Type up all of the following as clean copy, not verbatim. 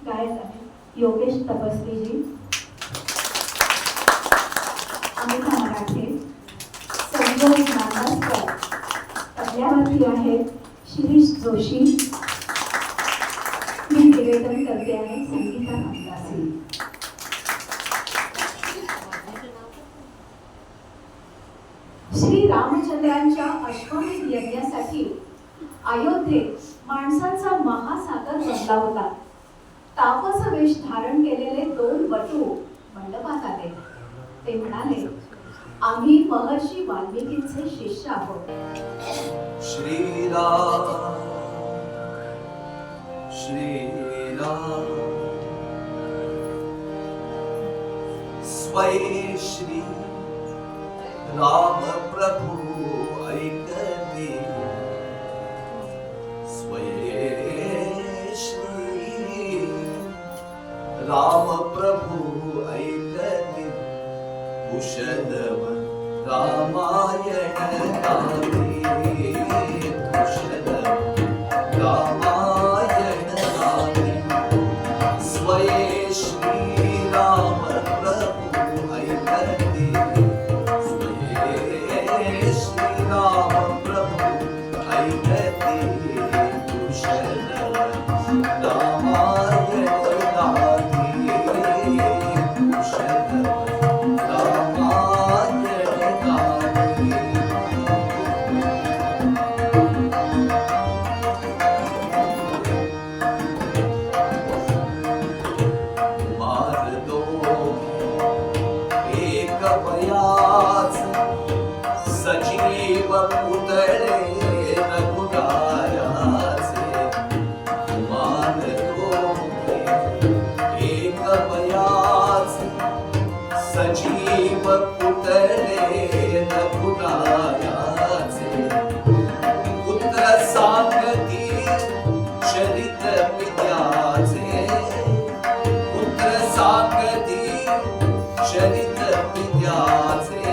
गायक आहेत योगेश तपस्वीजी, अमिता मराठे, संजय नांदासकर, तबल्यावरती आहेत शिरीष जोशी, मी निवेदन करते आहे संगीता हमदासी. श्री रामचंद्रांच्या अश्वमेध यज्ञासाठी अयोध्येत माणसांचा महासागर जमला होता. तापस वेश धारण केलेले दोन वटू मंडपात आले. ते म्हणाले, आम्ही महर्षी वाल्मिकींचे शिष्य आहोत. श्रीराम श्रीराम स्वये श्री राम प्रभु ऐकते, स्वये श्री राम प्रभु ऐकते, कुशलव रामायण गाते, कुशलव रामायण गाते, स्वये श्री राम प्रभु ऐकते, स्वये श्री राम प्रभु ऐकते, कुशलव रामायण गाते, कुशलव सजीव पुतळे रघुरायाचे, मान दोघे एक बयाच, सजीव पुतळे रघुरायाचे, पुत्र सांगती चरित पित्याचे, पुत्र सांगती चरित पित्याचे,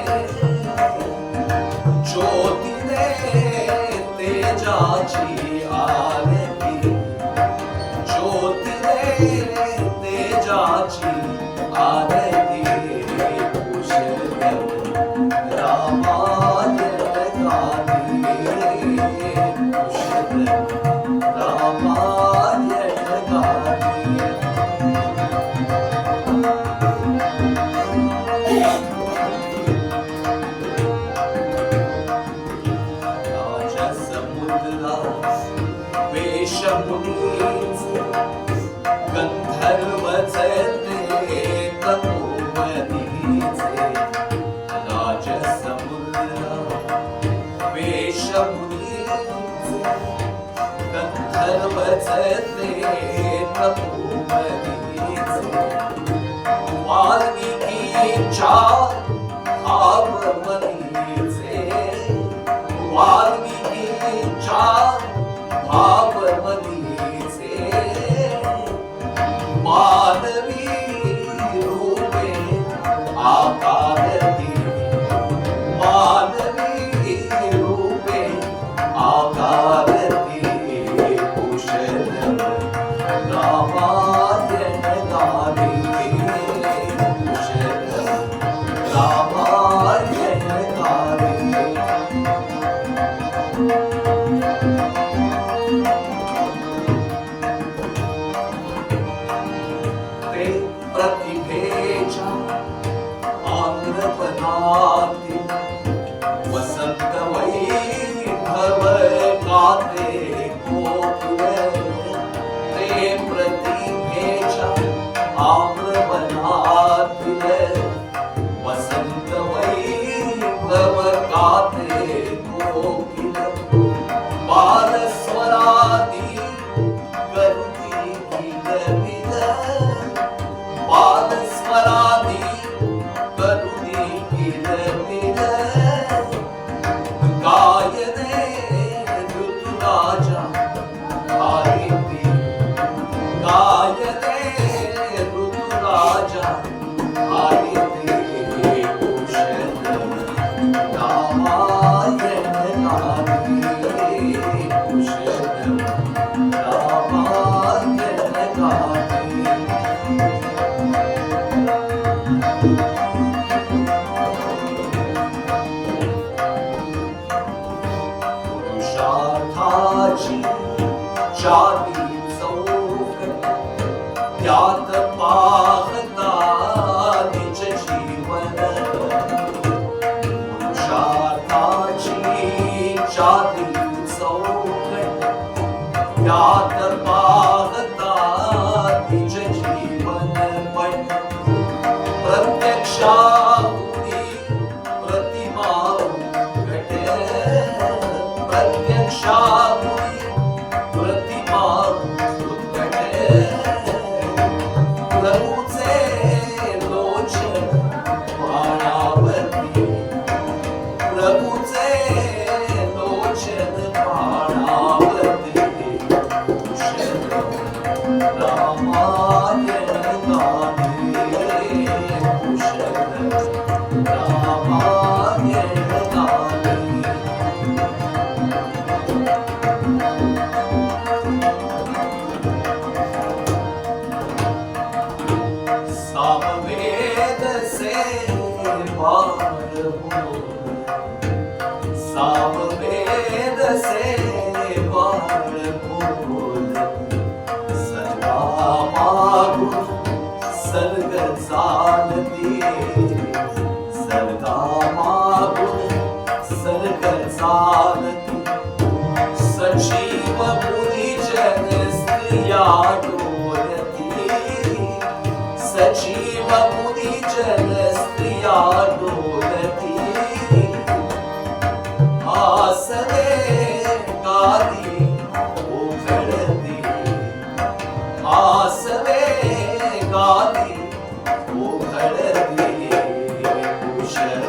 ज्योतीने तेजाची आरती, ज्योतीने तेजाची आरती, कुशलव रामायण गाते, कुशलव रामायण गाते. वेशमुनीचे गंधर्वचे ते तपोवनीचे, राजसमुद्रा वेशमुनीचे गंधर्वचे ते तपोवनीचे, वाल्मिकीच्या भावमनीचे, वाल्मिकीच्या भावमनीचे, मानवी रूपे आकारती, मानवी रूपे आकारती, कुशलव रामायण गाते, कुशलव रामायण गाते. प्रतिभेच्या आग्रपणाती वसंत वैभव गाते कोकिल, ते प्रतिभेच्या आग्रपणाती वसंत वैभव गाते कोकिल, बालस्वरादी करुती किलबिल, बाल पुरुषार्थाची चारी चौकट त्यात पाहता निज जीवन पुरुषार्थाची चारी चौकट त्यात पाहता निज जीवन पण प्रत्यक्षाहुती प्रतिमा घटे प्रत्यक्षाहुती प्रतिमा घटे प्रभूचे लोचन पाणावती प्रभूचे लोचन पाणावती रामायण गाणे रामायण गाणे सामवेद से पार हो सामवेद से पार बोल सदा मागून सर्ग चालती सर्गा मागून सर्ग चालती सजीव मुनिजन स्त्रिया डोलती सजीव मुनिजन स्त्रिया डोलती आसवे गादी उघडती आसवे गादी उघडती कुशल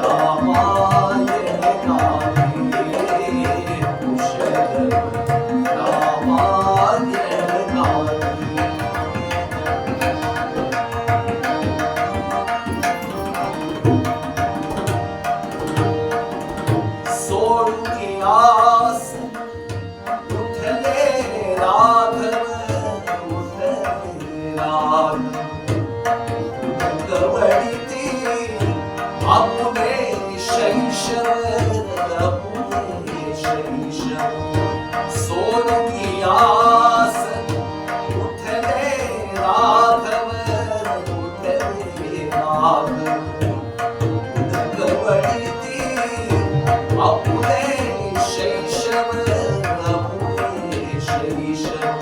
रामायण गादी कुशल रामायण गादी सोडून आस उठले राघव उठले राघव गवळीती आपुले शैशव आपुले शैशव सोडून आस उठले राघव उठले राघव गवळीती आपुले शैशव आपुले शैशव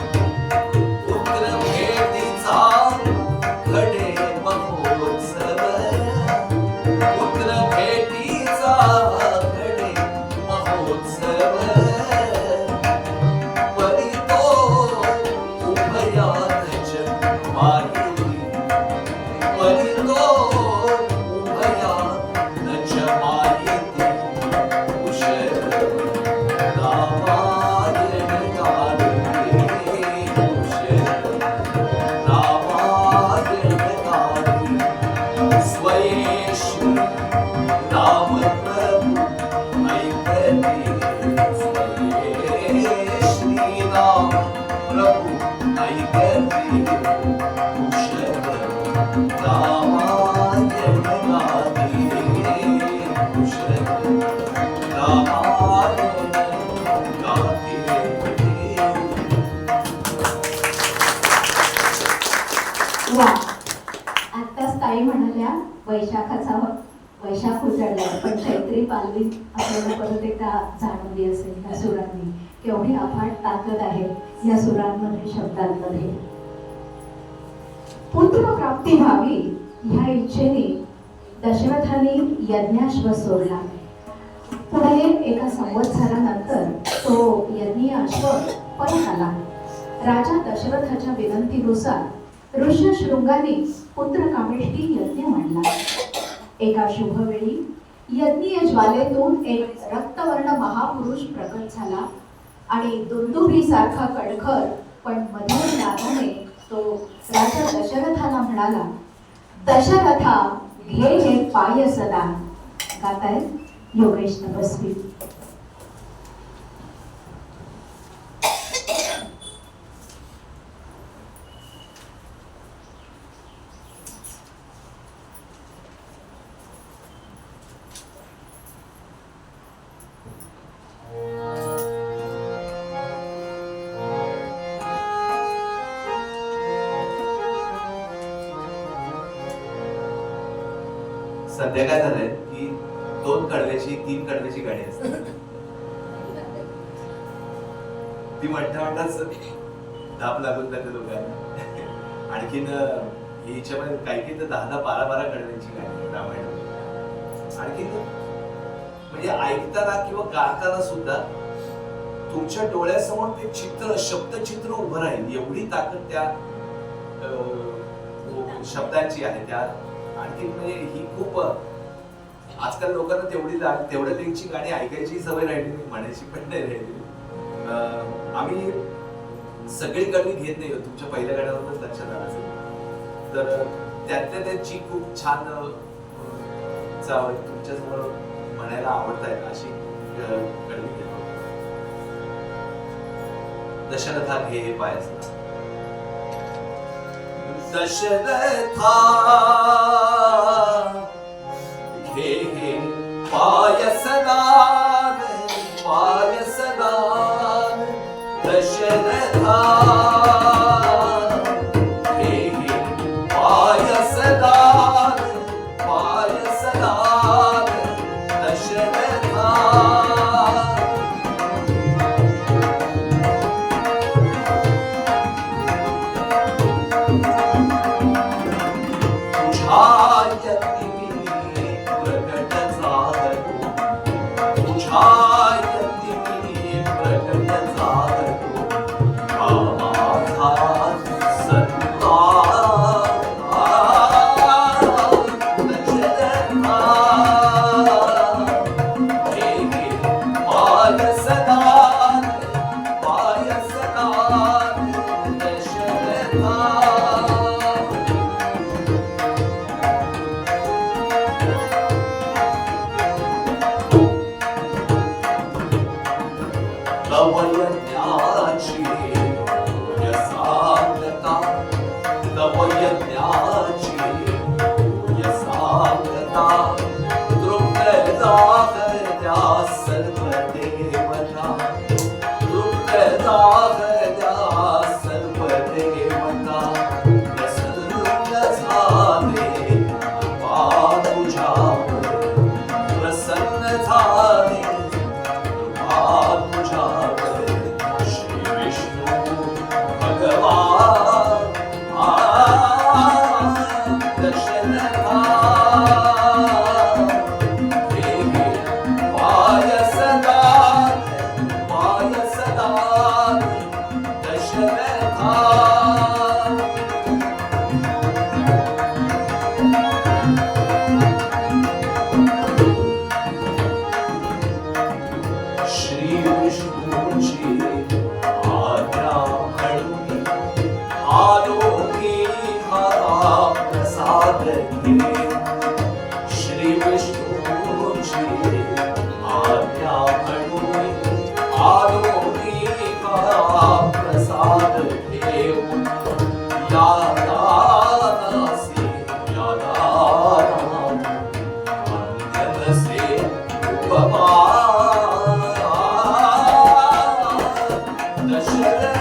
पुत्र भेटीचा घडे महोत्सव पुत्र भेटीचा घडे महोत्सव परी तो उभयात माहिती परी तो उभयात माहिती कुशल रामायण गाणे कुशल रामायण गाणे स्वयेशी राम प्रभु ऐकते स्वयेशी राम प्रभु ऐकते कुशल रामायण गाणे कुशल रामायण गाणे वा आत्ताच ताई म्हणाल्या वैशाख उजळला पण चैत्री पालवी आपल्याला परत एकदा जाणवली असेल या सुरांनी केवढी अफाट ताकद आहे या सुरांमध्ये शब्दांमध्ये पुत्र प्राप्ती व्हावी ह्या इच्छेने दशरथाने यज्ञाश्व सोडला पुढे एका संवत्सरानंतर तो यज्ञीय अश्व परत आला राजा दशरथाच्या विनंतीनुसार ऋष्यशृंगाने पुत्र कामेष्टी यज्ञ मांडला एका शुभवेळी यज्ञीय ज्वालेतून एक रक्तवर्ण महापुरुष प्रकट झाला आणि दुंदुभीसारखा कडखर पण मधुर नादाने तो राजा दशरथाला म्हणाला दशरथा घे हे पाय सदा गाताय योगेश तपस्वी सध्या काय झालंय की 2 कडव्याची 3 कडव्याची गाणी असतात. ती म्हणताच धाप लागून जाते लोकांना. आणखीन हिच्यामध्ये काही तर 10-12 कडव्यांची गाणी रामायण. आणखीन म्हणजे ऐकताना किंवा गाताना सुद्धा तुमच्या डोळ्यासमोर ते चित्र शब्दचित्र उभं राहील एवढी ताकद त्या शब्दांची आहे. त्या आणखी म्हणजे ही खूप आजकाल लोकांना तेवढ्या लेंगची गाणी ऐकायची सवय राहिली नाही, म्हणायची पण नाही राहिली. आम्ही सगळी गाणी घेत नाही, तुमच्या पहिल्या गाण्यावरच लक्षात आलं असेल. तर त्यातल्या त्यांची खूप छान तुमच्यासमोर म्हणायला आवडतायत अशी गाणी घेतो. दशरथा घे पायासना. दशरथा घे पायसदान पायसदान. दशरथा घे पायसदान पायसदान. दशरथा दशरथा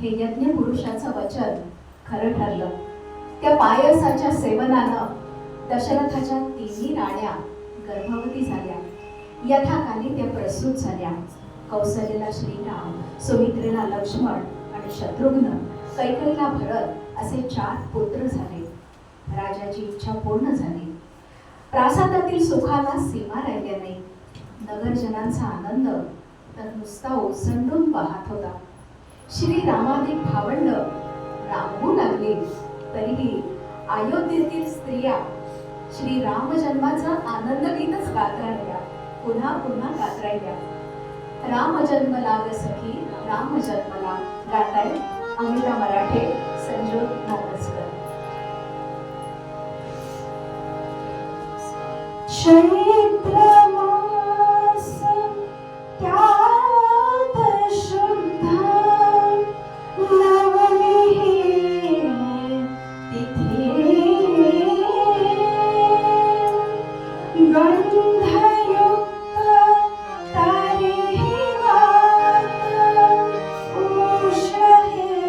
हे यज्ञ पुरुषाचं वचन खरं ठरलं. त्या पायसाच्या सेवनानं दशरथाच्या तिन्ही राण्या गर्भवती झाल्या. यथाकाली त्या प्रसूत झाल्या. कौसल्येला श्रीराम, सुमित्रेला लक्ष्मण आणि शत्रुघ्न, कैकेयीला भरत असे 4 पुत्र झाले. राजाची इच्छा पूर्ण झाली. प्रासादातील सुखाला सीमा राहिल्या नाही. नगरजनांचा आनंद तर नुसता ओसंडून वाहत होता. श्रीरामाधिक भावंड रांगू लागली तरीही अयोध्येतील स्त्रिया श्रीराम जन्माचा आनंद गीतच गात राहिल्या, पुन्हा पुन्हा गात राहिल्या. राम जन्मला ग सखी, राम जन्मला, गाताय अमिता मराठे, संजोग नागसकर. चैत्र मास त्यात शुद्ध नवमी तिथी गंधयुक्त तारीही गात उष हे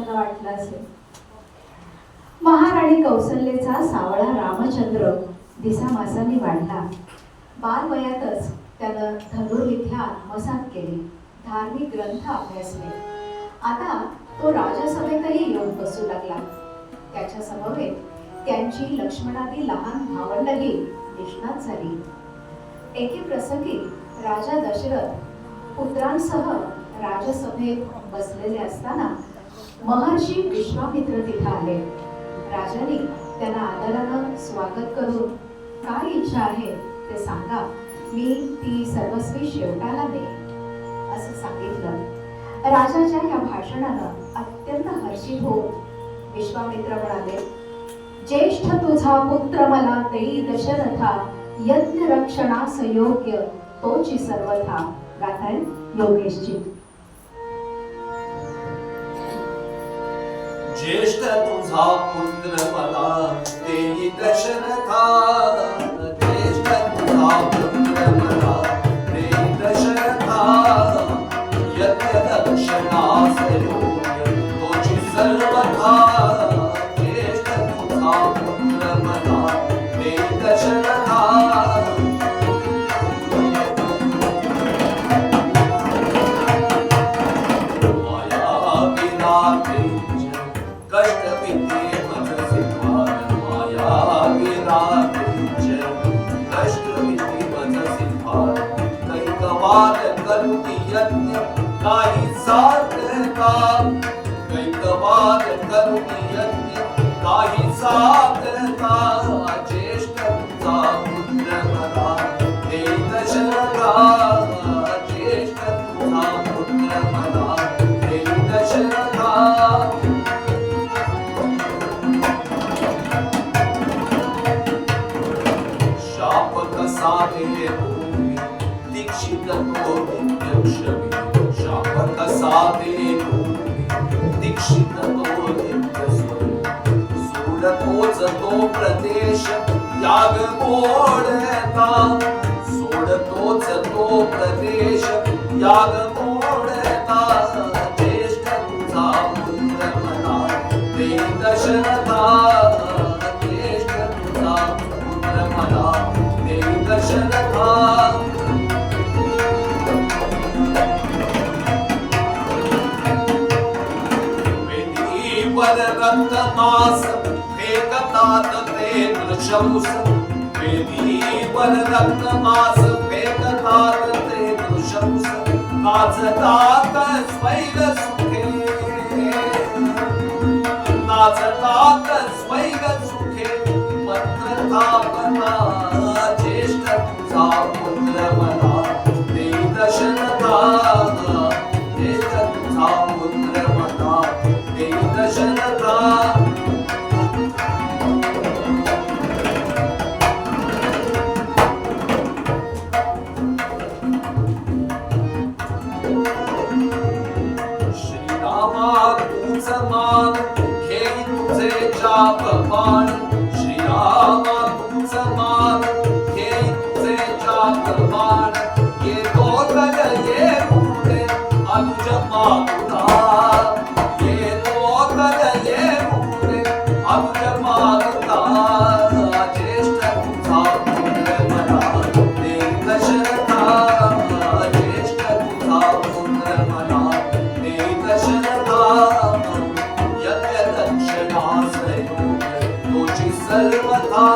त्यांना वाटलं असेल. महाराणी कौसल्येचा सावळा रामचंद्र दिसामासांनी वाढला. बालवयातच त्यानं धनुर्विद्या मसात केली, धार्मिक ग्रंथ अभ्यासले. आता तो राजसभेतही येऊन बसू लागला. त्याच्या समवेत त्यांची लक्ष्मणादी लहान भावंडही निष्णात झाली. एके प्रसंगी राजा दशरथ पुत्रांसह राजसभेत बसलेले असताना महर्षी विश्वामित्र तिथे आले. राजाने त्यांना आदरानं स्वागत करून काय इच्छा आहे ते सांगा, मी ती सर्वस्वी शेवटाला देईन असं सांगितलं. राजाच्या या भाषणानं अत्यंत हर्षित होऊन विश्वामित्र म्हणाले, ज्येष्ठ तुझा पुत्र मला देई दशरथा, यज्ञ रक्षणास योग्य तोची सर्वथा. गाताय योगेशजी. ज्येष्ठ तुझा पुत्र मला देई दशरथा, ज्येष्ठ तुझा पुत्र मला देई दशरथा, यज्ञ रक्षणास योग्य तोची सर्वथा. ज्येष्ठ तुझा पुत्र मला देई दशरथा. कष्ट भीती मज सिंहार माया विराज, कष्ट भीती मज सिंहार. कैकवाद करुणी यज्ञ काही साधका, कैकवाद करुणी यज्ञ काही साधका. ज्येष्ठ तुझा पुत्र मला देई दशरथा, ज्येष्ठ तुझा पुत्र मला देई दशरथा. साधे भूमी दीक्षित तो नित्यक्षमी, शापक साधे भूमी दीक्षित तो नित्यस्वरूप. सोडतोच तो प्रदेश याग मोडता, सोडतोच तो प्रदेश याग मोडता. ज्येष्ठ तुझा पुत्र मला देई दशरथा, ज्येष्ठ तुझा पुत्र मला देई दशरथा. वेदीवर रक्तमास फेकतात ते नृशंस, वेदीवर रक्तमास फेकतात ते नृशंस. नाचतात स्वैग सुखे, नाचतात स्वैग सुखे पत्र थापना. ज्येष्ठ तुझा पुत्र मला देई दशरथा, ज्येष्ठ तुझा पुत्र मला देई दशरथा. श्रीरामा तूच मान घेई तुझे जाप बाण, श्रीरामा तूच मान घेई तुझे जाप बाण. येतो तल ये पुढे अनुज मागुता, येतो तल ये पुढे अनुज मागुता. ज्येष्ठ तुझा पुत्र मला देई दशरथा, ज्येष्ठ तुझा पुत्र मला देई दशरथा. यज्ञ रक्षणास योग्य तोची सर्वथा.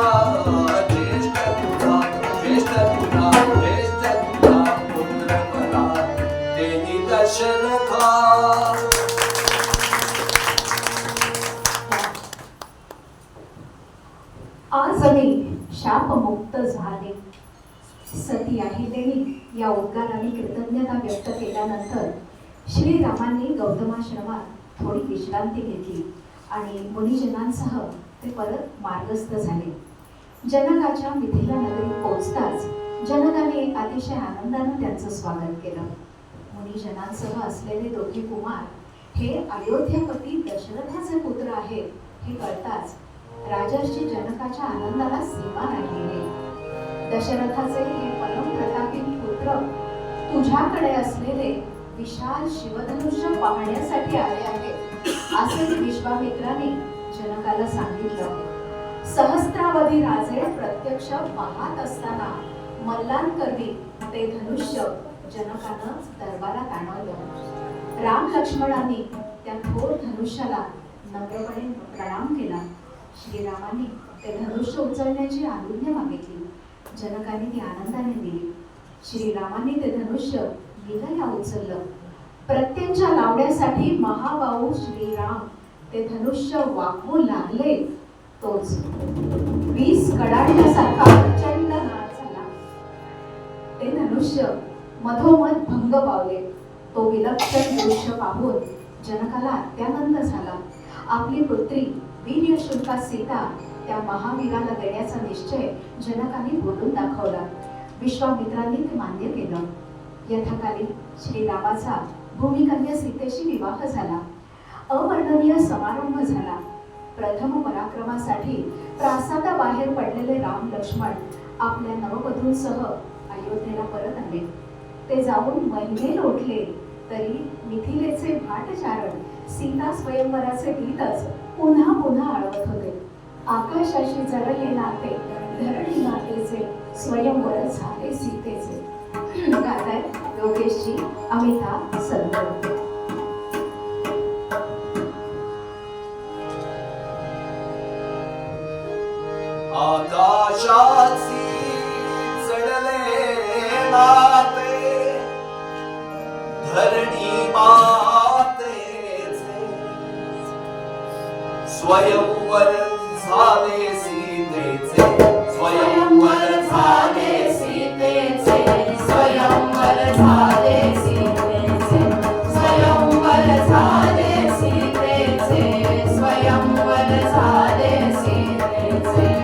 ज्येष्ठ तुझा, ज्येष्ठ तुझा, ज्येष्ठ तुझा पुत्र मला देई दशरथा. आज मी शापमुक्त झाले. सती आहे देवी या उद्गाराने कृतज्ञता व्यक्त केल्यानंतर श्रीरामांनी गौतमाश्रमात थोडी विश्रांती घेतली आणि मुनिजनांसह ते परत मार्गस्थ झाले. जनकाच्या मिथिला नगरीत पोहोचताच जनकाने अतिशय आनंदाने त्यांचं स्वागत केलं. मुनिजनांसह असलेले दोघे कुमार हे अयोध्यापती दशरथाचे पुत्र आहेत हे कळताच राजर्षी जनकाच्या आनंदाला सीमा राहिली नाही. दशरथाचे हे परमप्रतापी पुत्र तुझ्याकडे असलेले विशाल शिवधनुष्य पाहण्यासाठी आले आहेत असंही विश्वामित्राने जनकाला सांगितलं. सहस्त्रावधी राजे प्रत्यक्ष पाहत असताना मल्लांकरवी ते धनुष्य जनकानं दरबारात आणवलं. राम लक्ष्मणांनी त्या थोर धनुष्याला नम्रपणे प्रणाम केला. श्रीरामांनी ते धनुष्य उचलण्याची आज्ञा मागितली. जनकाने ती आनंदाने दिली. श्रीरामांनी ते धनुष्य विलया उचललं. प्रत्यंच्या लावण्यासाठी महाबाहू श्रीराम ते धनुष्य वाकवू लागले. तोच 20 कडाडण्यासारखा प्रचंड नाद झाला. ते धनुष्य मधोमध भंग पावले. तो विलक्षण दृश्य पाहून जनकाला अत्यानंद झाला. आपली पुत्री वीर्यशुल्का सीता त्या महावीराला देण्याचा निश्चय जनकाने बोलून दाखवला. विश्वामित्रांनी ते मान्य केलं. यथाकाली श्रीरामाचा भूमिकन्या सीतेशी विवाह झाला. अवर्णनीय समारंभ झाला. प्रथम पराक्रमासाठी प्रासादाबाहेर पडलेले राम लक्ष्मण आपल्या नववधूंसह अयोध्येला परत आले. ते जाऊन महिने लोटले तरी मिथिलेचे भाटचारण सीता स्वयंवराचे गीतच पुन्हा पुन्हा आळवत होते. आकाशाशी जडले नाते धरणी मातेचे स्वयंवर झाले सीतेचे. गाताय योगेशजी, अमिता संत. आकाशाची जडले नाते धरणी मातेचे स्वयंवर झाले सीतेचे. स्वयंवर झाले सीतेचे. स्वयंवर झाले सीतेचे. स्वयंवर झाले सीतेचे. स्वयंवर झाले सीतेचे.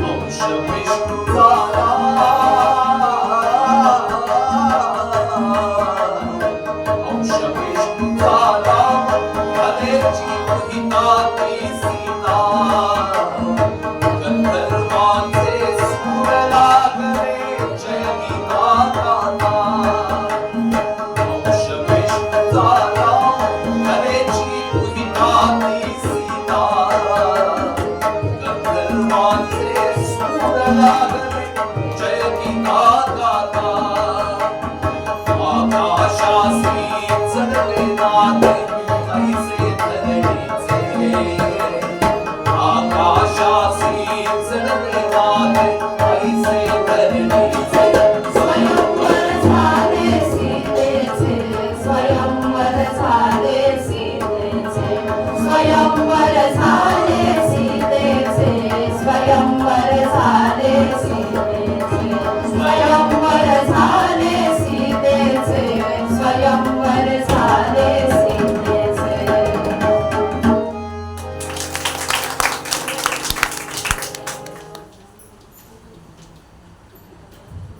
अंश विष्णू झाला, अंश विष्णू झाला, कलेची मोहिताची सीता, गंधर्वांचे सूर लागले जय गीता गाता. अंश विष्णू झाला, कलेची मोहिताची सीता, गंधर्वांचे सूर लागले जय गीता गाता. आकाशासी चढले नाते ऐसे धरणीचे, आकाशासी चढले नाते ऐसे धरणीचे. स्वयंवर झाले सीतेचे, स्वयंवर झाले सीतेचे, स्वयंवर झाले सीतेचे, स्वयंवर झाले सीतेचे, स्वयंवर झाले सीतेचे, स्वयंवर झाले सीतेचे.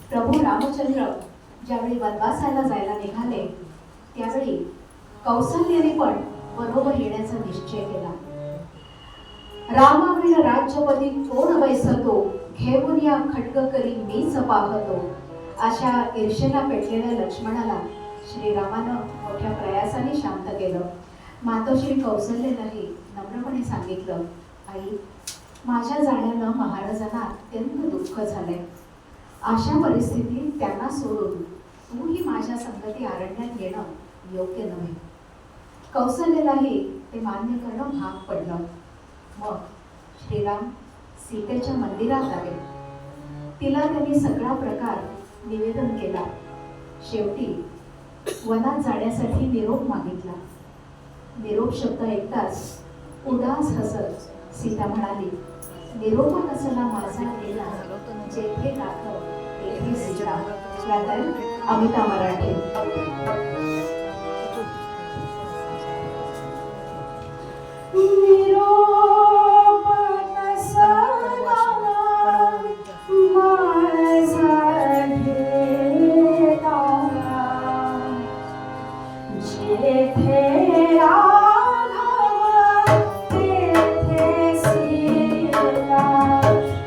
प्रभू रामचंद्र ज्यावेळी वनवासाला जायला निघाले त्यावेळी कौसल्याने पण बरोबर येण्याचा निश्चय केला. रामाविण राज्यपदी कोण वैसतो, घेऊन या खड्ग करी मीच पाहतो. अशा ईर्षेला पेटलेल्या लक्ष्मणाला श्रीरामानं मोठ्या प्रयासाने शांत केलं. मातोश्री कौसल्यालाही नम्रपणे सांगितलं, आई, माझ्या जाण्यानं महाराजांना अत्यंत दुःख झालंय. अशा परिस्थितीत त्यांना सोडून तूही माझ्या संगती अरण्यात येणं योग्य नव्हे. कौसल्यालाही ते मान्य करणं भाग पडलं. मग श्रीराम सीतेच्या मंदिरात आले. तिला त्यांनी सगळा प्रकार निवेदन केला. शेवटी वनात जाण्यासाठी निरोप मागितला. निरोप शब्द ऐकताच उदास हसत सीता म्हणाली, निरोपा नसला माझा गेला, जेथे दाखव तेथे सीता. यातून अमिता मराठे. निरोप नसला माझा गेला, जेथे राघव तेथे सीता.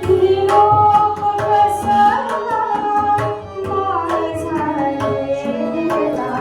निरोप नसला माझा गेला,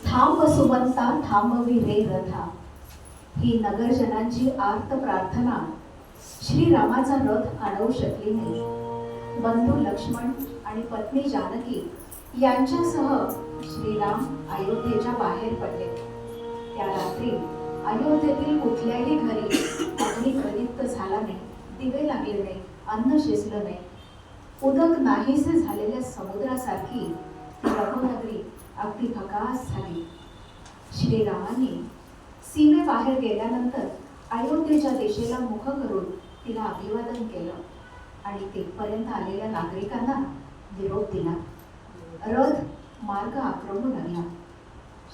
थांब सुमंता थांबवी रे रथा, ही नगरजनांची आर्त प्रार्थना श्रीरामाचा रथ अडवू शकली नाही. बंधू लक्ष्मण आणि पत्नी जानकी यांच्यासह श्रीराम अयोध्येच्या बाहेर पडले. त्या रात्री अयोध्येतील कुठल्याही घरी अग्नी प्रदीप्त झाला नाही, दिवे लागले नाही, अन्न शिजलं नाही. उदक नाहीसे झालेल्या समुद्रासारखी रघुनगरी अगदी भकास झाली. श्रीरामांनी सीमेबाहेर गेल्यानंतर अयोध्येच्या दिशेला मुख करून तिला अभिवादन केलं आणि तिथपर्यंत आलेल्या नागरिकांना निरोप दिला. रथ मार्ग आक्रमू लागला.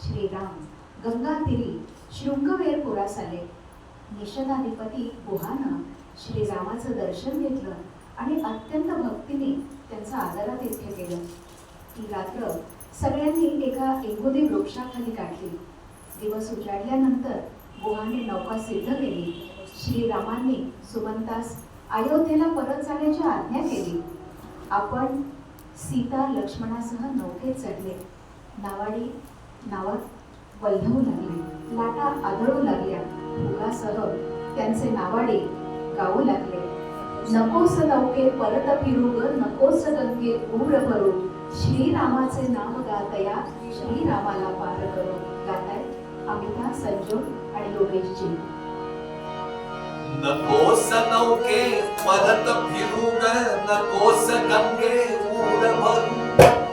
श्रीराम गंगा तीरी शृंगवेरपुरास आले. निषधाधिपती गुहानं श्रीरामाचं दर्शन घेतलं आणि अत्यंत भक्तीने त्यांचं आदरातिथ्य केलं. ती रात्र सगळ्यांनी एका इंगुदी वृक्षाखाली काढली. दिवस उजाडल्यानंतर गुहाने नौका सिद्ध केली. श्रीरामांनी सुमंतास अयोध्येला परत जाण्याची आज्ञा केली. आपण सीता लक्ष्मणासह नौकेत चढले. नावाडी नावात वल्हवू लागले. लाटा आदळू लागल्या. फुगासह त्यांचे नावाडे गाऊ लागले. नकोस नौके परत फिरू ग, नकोस गंगे पूर भरू, श्रीरामाचे नाम गातया श्रीरामाला पार करू. गाताय अमिता, संजोग आणि योगेशजी. नकोस नौके परत फिरू ग, नकोस गंगे पूर भरू,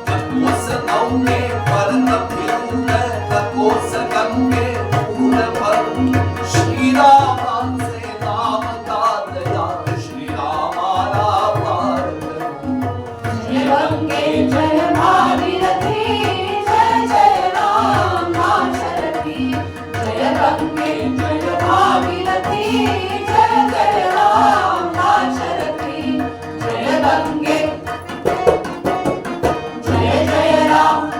नकोस नौके परत फिरू ग, नकोस गंगे पूर भरू, श्रीरामाचे नाम गातया श्रीरामाला पार करू. जय गंगे जय भागीरथी, जय जय राम भागीरथी, जय गंगे जय भागीरथी, जय जय राम भागीरथी, जय गंगे जय जय राम.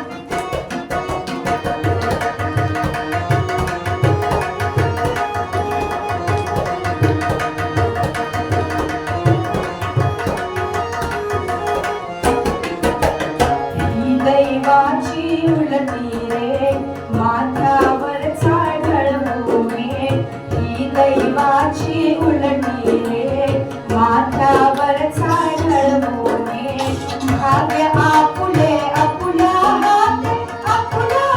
ही दैवाची उलटी रे माथ्यावरचा ढळभूमी, ही दैवाची उलटी रे माथ्यावरचा ढळभूमी. भाग्य आपुले आपुल्या हाते, आपुल्या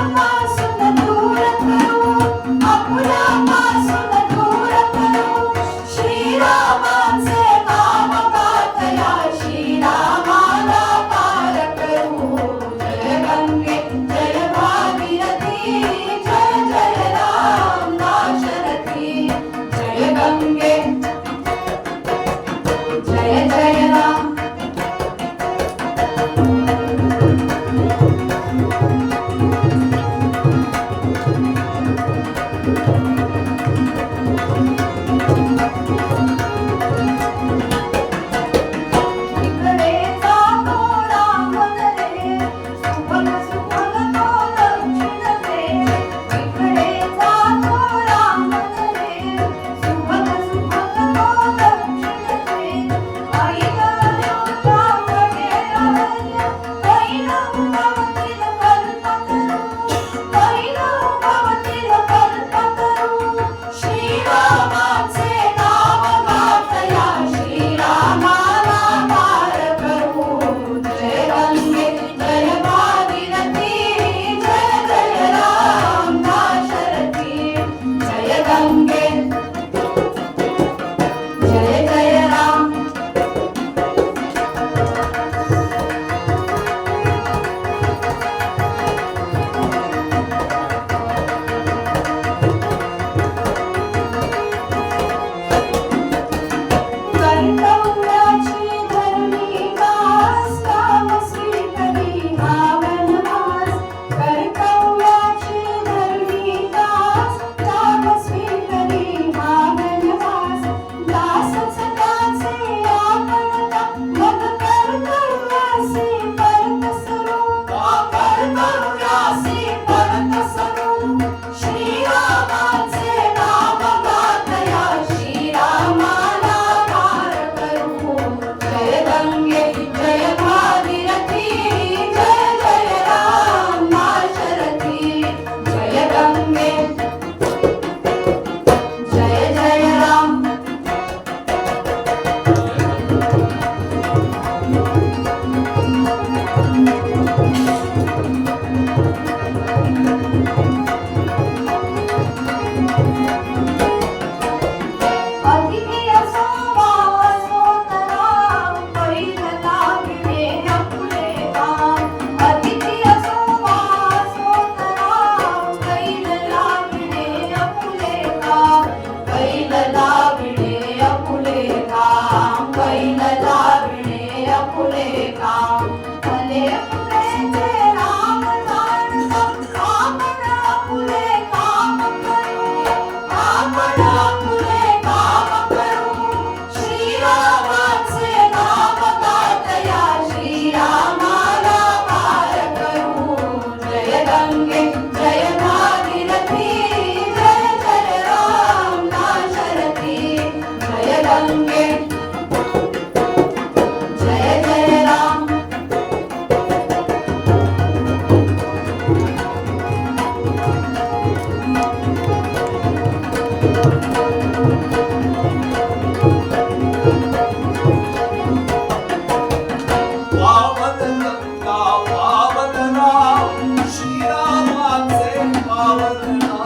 श्रीरामाचे पावलना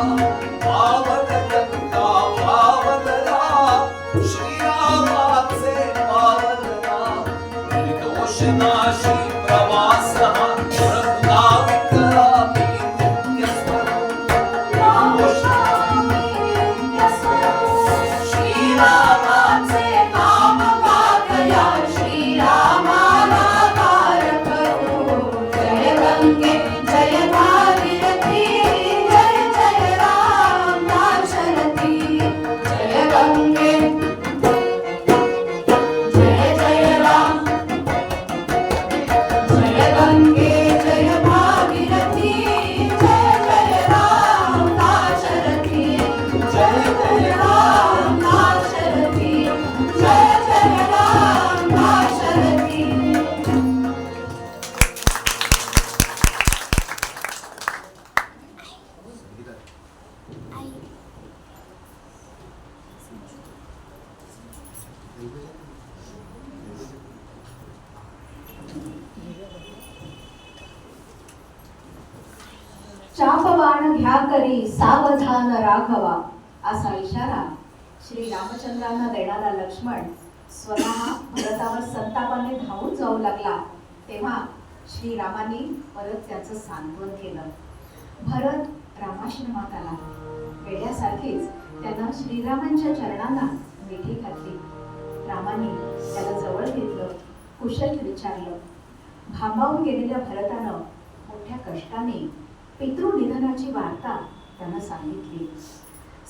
पावलगंगा पावलना श्रीरामाचे पावलना निर्दोषनाशी प्रवास हा प्रभुना विठ्ठला मी नित्य स्वरूप श्रीरामाचे नाम गातया श्रीरामाला गार करू जय गंगे जय भागीरथी जय जय राम दाशरथी जय गंगे जय जय राम जय गंगे जय भागीरथी जय जय राम दाशरथी जय जय राम दाशरथी जय जय राम दाशरथी चापबाण घ्या करी सावधान राघवा असा इशारा श्री रामचंद्रांना देणारा लक्ष्मण स्वतः भरतावर संतापाने धावून जाऊ लागला तेव्हा श्रीरामांनी परत त्याचं सांत्वन केलं. भरत रामाश्रमात आला. वेड्यासारखीच त्यानं श्रीरामांच्या चरणांना मिठी घातली. रामाने त्याला जवळ घेतलं, कुशल विचारलं. भांबावून गेलेल्या भरतानं मोठ्या कष्टाने पितृनिधनाची वार्ता त्यानं सांगितली.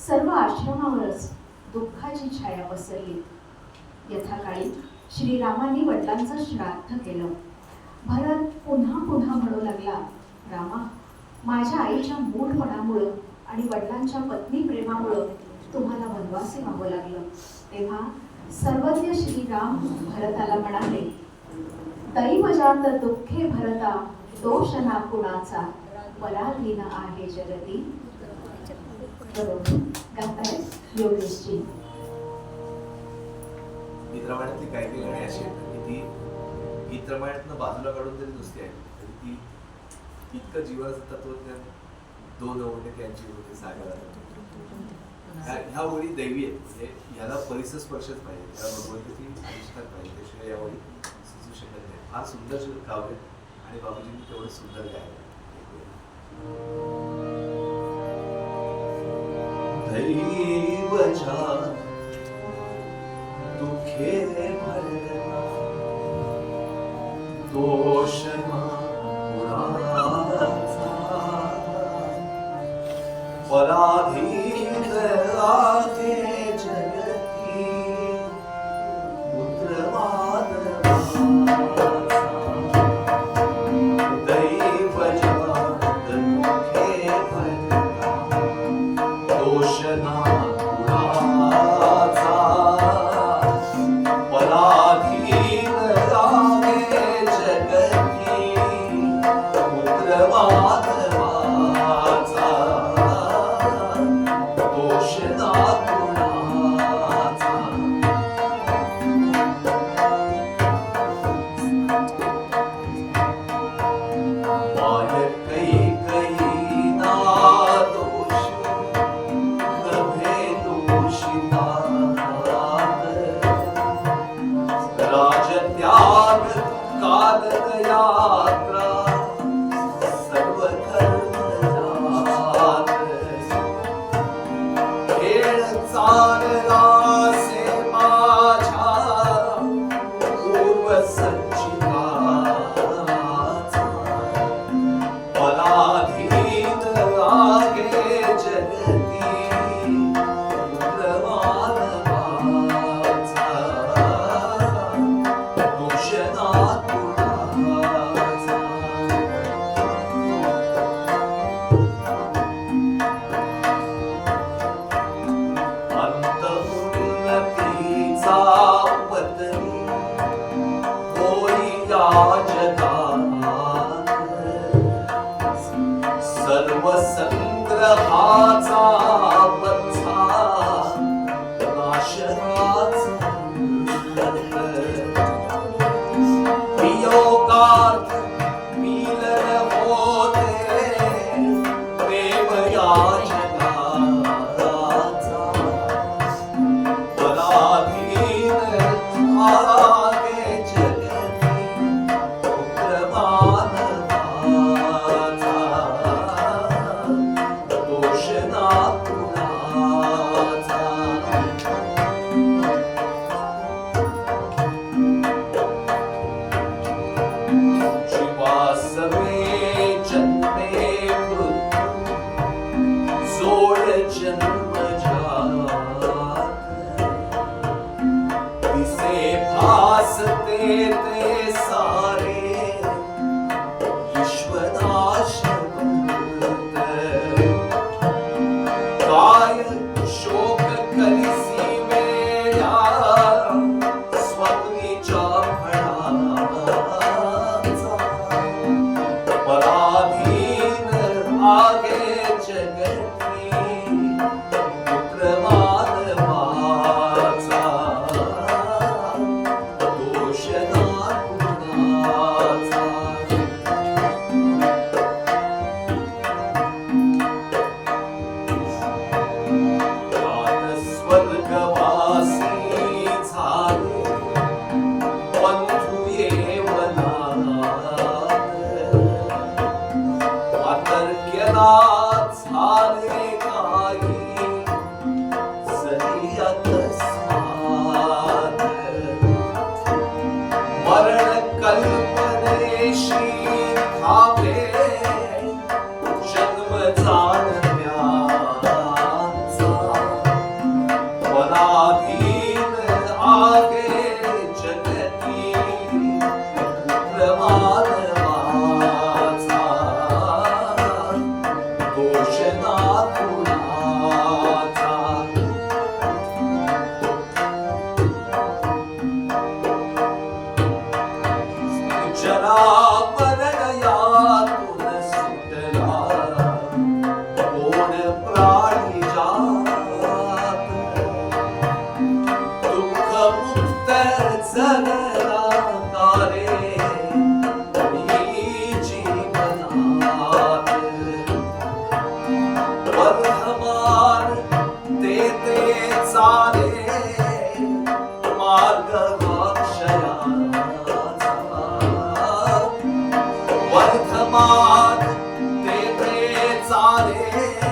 सर्व आश्रमावरच दुःखाची छाया पसरली. यथाकाळी श्रीरामांनी वडिलांचं श्राद्ध केलं. भरत पुन्हा पुन्हा म्हणू लागला, रामा, माझ्या आईच्या मूढपणामुळं आणि वडिलांच्या पत्नी प्रेमामुळं तुम्हाला वनवासी व्हावं लागलं. तेव्हा सर्वज्ञ श्रीराम भरताला म्हणाले, दैवजात दुःखे भरता दोष ना कुणाचा पराधीन आहे जगती. बरोबर गाताय योगेशजी. गीतरामायणातली काही काही गाणी अशी आहेत की ती गीतरामायणातनं बाजूला काढून जरी नुसती आहे तरी ती इतकं जीवनाचं तत्वज्ञान दोन ओढे त्यांची होते सागरात. ह्या ओळी दैवी आहेत, म्हणजे ह्याला परिसर स्पर्शच पाहिजे, ह्या भगवंताची आविष्कार पाहिजे, त्याशिवाय या ओळी सुचू शकत नाही. फार सुंदर काव्य आणि बाबूजींनी तेवढं सुंदर गायलं. दैवजात दुखे भरता दोष ना कुणाचा पराधीन आहे जगती पुत्रवाद दैवजात दुखे भरता दोष ना कुणाचा पराधीन आहे जगती पुत्रवाद दोष ना कुणाचा. राजत्याग कादक यात्रा सर्व धर्म खेळ चालला से माझ्या पूर्व संचिताचा पराधीन आहे जगती पुत्रमानवाचा दोष ना कुणाचा. अंतउन्नतीचा पत्नी होई या जगात सर्व संग्रहाचा बच्चा नाशनाचा वियोगात मिलन होते जन्मजात दिसे भासते ते सारे विश्वनाशवंत काय शोक कलिसी वेळा स्वप्नीच्या फळाचा पराधीन आगे जगती पुत्र मानवाचा दोष ना कुणाचा स्वर्गवासी झाले बंधू येवनात वातर्क्यला झाले काही सरी अकस्मात मरण कल्पनेशी धावे जन्म जाणव्याचा पराधीन आगे जगती प्रमाणवाचा दोष ना कुणाचा जरा मरण यातून सुटला कोण प्राणी जात दुःख मुक्त जगला तारे ही जीवनात वर्धमान ते चाले मार्ग अक्षयाचा वर्धमान ते चाले